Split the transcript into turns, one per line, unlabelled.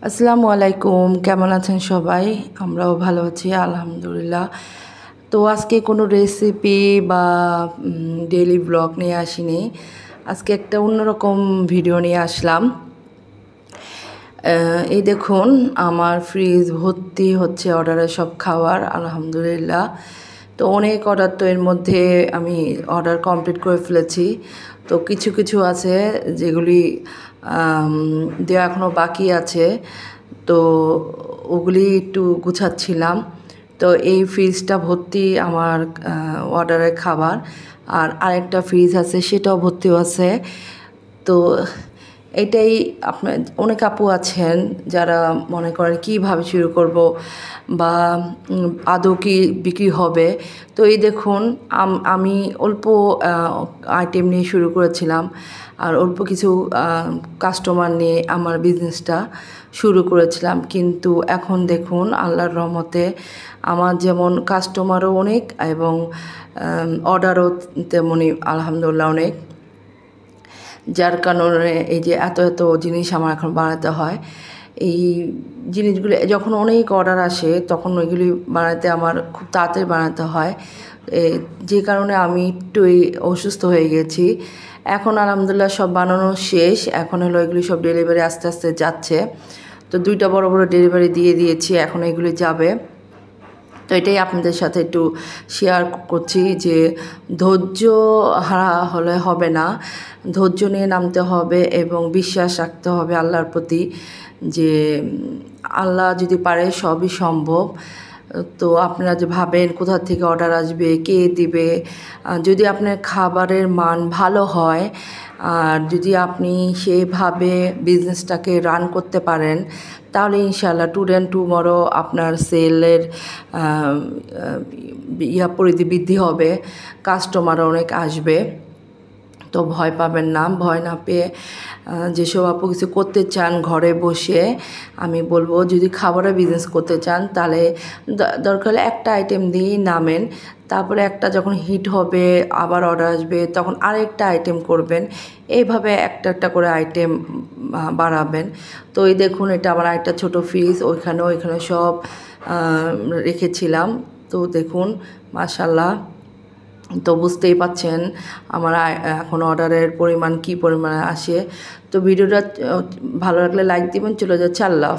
আসসালামু আলাইকুম, কেমন আছেন সবাই? আমরাও ভালো আছি আলহামদুলিল্লাহ। তো আজকে কোনো রেসিপি বা ডেইলি ব্লগ নিয়ে আসিনি। আজকে একটা অন্যরকম ভিডিও নিয়ে আসলাম। এই দেখুন, আমার ফ্রিজ ভর্তি হচ্ছে অর্ডারের সব খাবার আলহামদুলিল্লাহ। তো অনেক অর্ডার, তো এর মধ্যে আমি অর্ডার কমপ্লিট করে ফেলেছি। তো কিছু কিছু আছে যেগুলি দেওয়া এখনও বাকি আছে, তো ওগুলি একটু গুছাচ্ছিলাম। তো এই ফ্রিজটা ভর্তি আমার অর্ডারের খাবার, আর আরেকটা ফ্রিজ আছে সেটাও ভর্তিও আছে। তো এটাই আপনার অনেক আপু আছেন যারা মনে করেন কীভাবে শুরু করব বা আদৌ কি বিক্রি হবে। তো এই দেখুন, আমি অল্প আইটেম নিয়ে শুরু করেছিলাম, আর অল্প কিছু কাস্টমার নিয়ে আমার বিজনেসটা শুরু করেছিলাম। কিন্তু এখন দেখুন আল্লাহর রহমতে আমার যেমন কাস্টমারও অনেক এবং অর্ডারও তেমনই আলহামদুলিল্লাহ অনেক, যার কারণে এই যে এত এত জিনিস আমার এখন বানাতে হয়। এই জিনিসগুলো যখন অনেক অর্ডার আসে তখন ওইগুলি বানাতে আমার খুব তাড়াতাড়ি বানাতে হয়, যে কারণে আমি একটু অসুস্থ হয়ে গেছি। এখন আলহামদুলিল্লাহ সব বানানো শেষ, এখন হলো এগুলি সব ডেলিভারি আস্তে আস্তে যাচ্ছে। তো 2টা বড় বড় ডেলিভারি দিয়ে দিয়েছি, এখন এগুলি যাবে। তো এটাই আপনাদের সাথে একটু শেয়ার করছি যে ধৈর্য হারা হলে হবে না, ধৈর্য নিয়ে নামতে হবে এবং বিশ্বাস রাখতে হবে আল্লাহর প্রতি, যে আল্লাহ যদি পারে সবই সম্ভব। তো আপনারা যে ভাবেন কোথা থেকে অর্ডার আসবে, কে দিবে, যদি আপনার খাবারের মান ভালো হয় আর যদি আপনি সেইভাবে বিজনেসটাকে রান করতে পারেন, তাহলে ইনশাআল্লাহ টুমরো আপনার সেলের পরিধি বৃদ্ধি হবে, কাস্টমার অনেক আসবে। তো ভয় পাবেন না, ভয় না পেয়ে যেসব আপু কিছু করতে চান ঘরে বসে, আমি বলবো যদি খাবারের বিজনেস করতে চান তাহলে দরকার হলে একটা আইটেম দিয়েই নামেন। তারপরে একটা যখন হিট হবে আবার অর্ডার আসবে তখন আরেকটা আইটেম করবেন, এইভাবে একটা একটা করে আইটেম বাড়াবেন। তো এই দেখুন, এটা আমার একটা ছোট ফ্রিজ, ওইখানে সব রেখেছিলাম। তো দেখুন মাশাআল্লাহ, তো বুঝতেই পাচ্ছেন আমার এখন অর্ডারের পরিমাণ কী পরিমাণে আসে। তো ভিডিওটা ভালো লাগলে লাইক দিবেন। চলে যাচ্ছে, আল্লাহ।